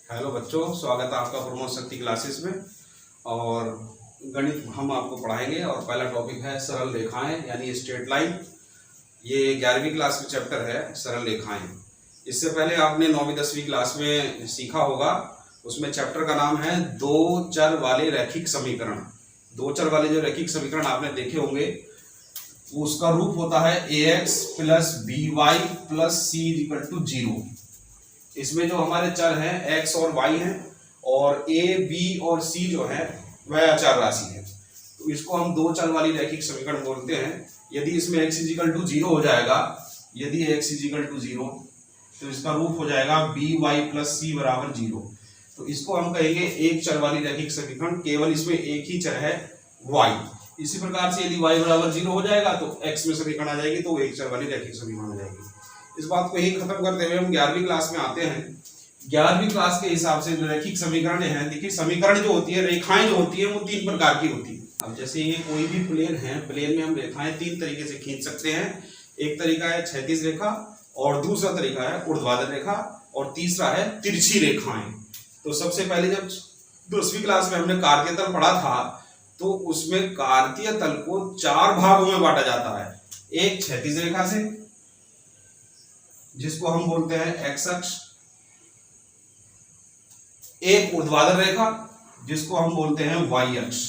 Hello बच्चों, स्वागत है आपका प्रमोद शक्ति क्लासेस में। और गणित हम आपको पढ़ाएंगे और पहला टॉपिक है सरल रेखाएं यानी स्ट्रेट लाइन। ये 11वीं क्लास में चैप्टर है सरल रेखाएं। इससे पहले आपने 9वीं 10वीं क्लास में सीखा होगा, उसमें चैप्टर का नाम है दो चर वाले रैखिक समीकरण। दो चर वाले जो रैखिक समीकरण आपने देखे होंगे उसका रूप होता है ax plus by plus c equal to 0। इसमें जो हमारे चर हैं x और y हैं और a b और c जो है वह अचर राशि है। तो इसको हम दो चर वाली रैखिक समीकरण बोलते हैं। यदि इसमें x इक्वल टू 0 हो जाएगा, यदि x इक्वल टू 0 तो इसका रूप हो जाएगा by प्लस c बराबर 0। तो इसको हम कहेंगे एक चर वाली रैखिक समीकरण, केवल इसमें एक ही चर है y। इसी प्रकार से यदि y बराबर 0 हो जाएगा तो x में समीकरण आ जाएगी, तो एक चर वाली रैखिक समीकरण हो जाएगी। इस बात को ही खत्म करते हुए हम 11वीं क्लास में आते हैं। 11वीं क्लास के हिसाब से रैखिक समीकरण है, देखिए समीकरण जो होती है, रेखाएं जो होती है वो तीन प्रकार की होती है। अब जैसे ये कोई भी प्लेन है, प्लेन में हम रेखाएं तीन तरीके से खींच सकते हैं। एक तरीका है क्षैतिज रेखा, और दूसरा तरीका है ऊर्ध्वाधर रेखा, और तीसरा है तिरछी रेखाएं। तो सबसे पहले जब 10वीं क्लास में हमने कार्तीय तल पढ़ा था तो उसमें कार्तीय तल को चार भागों में बांटा जाता है। एक क्षैतिज रेखा से जिसको हम बोलते हैं x अक्ष, एक ऊर्ध्वाधर रेखा जिसको हम बोलते हैं y अक्ष।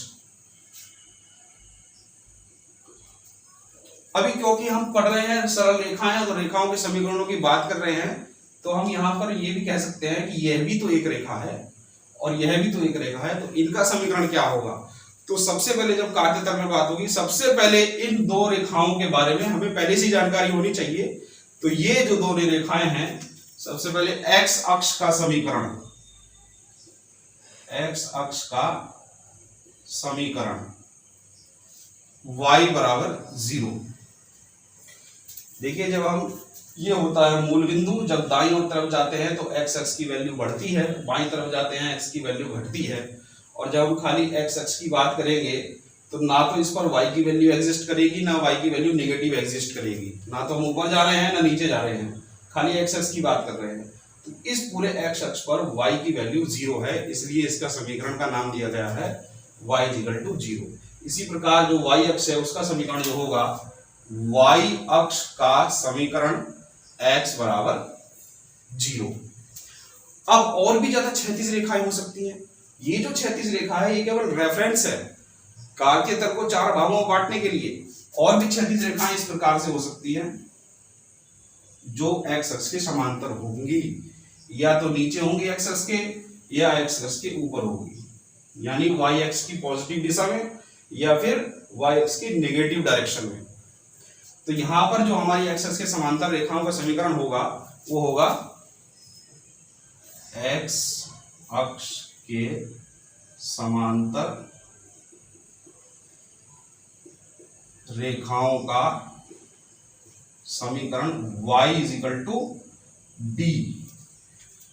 अभी क्योंकि हम पढ़ रहे हैं सरल रेखाएं और रेखाओं के समीकरणों की बात कर रहे हैं, तो हम यहां पर ये भी कह सकते हैं कि यह भी तो एक रेखा है और यह भी तो एक रेखा है, तो इनका समीकरण क्या होगा। तो सबसे पहले जब कार्तीय तल में बात होगी, सबसे पहले इन दो रेखाओं के बारे में हमें पहले से जानकारी होनी चाहिए। तो ये जो दो रेखाएं हैं, सबसे पहले x अक्ष का समीकरण, x अक्ष का समीकरण y बराबर 0। देखिए जब हम ये होता है मूल बिंदु, जब दाईं ओर तरफ जाते हैं तो x अक्ष की वैल्यू बढ़ती है, बाईं तरफ जाते हैं x की वैल्यू घटती है। और जब हम खाली x अक्ष की बात करेंगे तो ना तो इस पर y की वैल्यू एग्जिस्ट करेगी, ना y की वैल्यू नेगेटिव एग्जिस्ट करेगी। ना तो हम ऊपर जा रहे हैं ना नीचे जा रहे हैं, खाली x अक्ष की बात कर रहे हैं। तो इस पूरे x अक्ष पर y की वैल्यू 0 है, इसलिए इसका समीकरण का नाम दिया गया है y इक्वल टू 0। इसी प्रकार जो y अक्ष है उसका समीकरण जो होगा, y अक्ष का समीकरण x बराबर 0। अब और भी ज्यादा क्षैतिज रेखाएं हो सकती हैं। ये जो क्षैतिज रेखा है ये केवल रेफरेंस है कार्तीय तल को चार भागों में बांटने के लिए। और भी क्षैतिज रेखाएं इस प्रकार से हो सकती हैं जो x अक्ष के समांतर होंगी, या तो नीचे होंगी x अक्ष के, या x अक्ष के ऊपर होगी, यानी y अक्ष की पॉजिटिव दिशा में या फिर y अक्ष की नेगेटिव डायरेक्शन में। तो यहां पर जो हमारी x अक्ष के समांतर रेखाओं का समीकरण होगा वो होगा x अक्ष के समांतर रेखाओं का समीकरण y equal to b।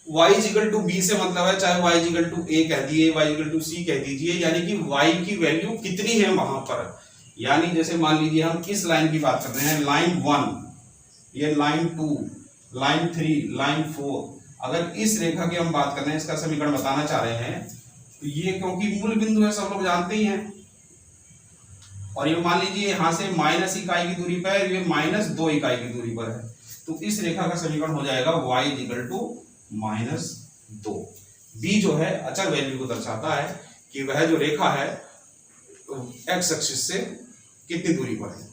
y equal to b से मतलब है चाहे y इक्वल टू a कह दिए, y इक्वल टू c कह दीजिए, यानी कि y की वैल्यू कितनी है वहां पर। यानी जैसे मान लीजिए हम इस लाइन की बात कर रहे हैं, लाइन 1, ये लाइन 2, लाइन 3, लाइन 4। अगर इस रेखा की हम बात कर रहे हैं, इसका समीकरण बताना चाह रहे हैं, तो ये क्योंकि मूल बिंदु है सब लोग जानते ही हैं, और ये मान लीजिए यहां से माइनस इकाई की दूरी पर, ये -2 इकाई की दूरी पर है, तो इस रेखा का समीकरण हो जाएगा y इक्वल टू -2। b जो है अचर वैल्यू को दर्शाता है कि वह जो रेखा है x एक्सिस से कितनी दूरी पर है।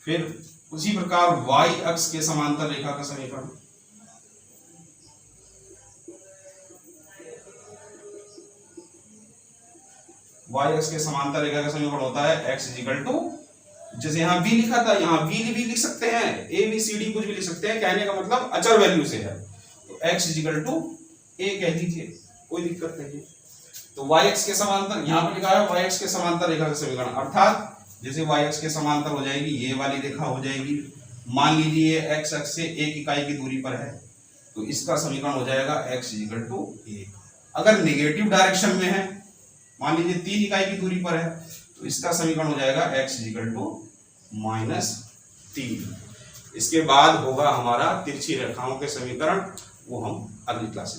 फिर उसी प्रकार y अक्ष के समांतर रेखा का समीकरण, y अक्ष के समांतर रेखा का समीकरण होता है x इक्वल टू, जैसे यहां b लिखा था यहाँ b भी लिख सकते हैं, a b c d कुछ भी लिख सकते हैं, कहने का मतलब अचर वैल्यू से है। तो x इक्वल टू a कह दीजिए, कोई दिक्कत नहीं। तो y अक्ष के समांतर यहां पर लिखा है y अक्ष के समांतर रेखा का समीकरण, अर्थात जैसे y अक्ष के समांतर हो जाएगी ये वाली रेखा हो जाएगी। मान लीजिए x अक्ष से 1 इकाई की दूरी पर है, तो इसका समीकरण हो जाएगा x इक्वल टू 1। अगर नेगेटिव डायरेक्शन में है, मान लीजिए 3 इकाई की दूरी पर है, तो इसका समीकरण हो जाएगा x इक्वल टू -3। इसके बाद होगा हमारा तिरछी रेखाओं के समीकरण, वो हम अगली क्लासेस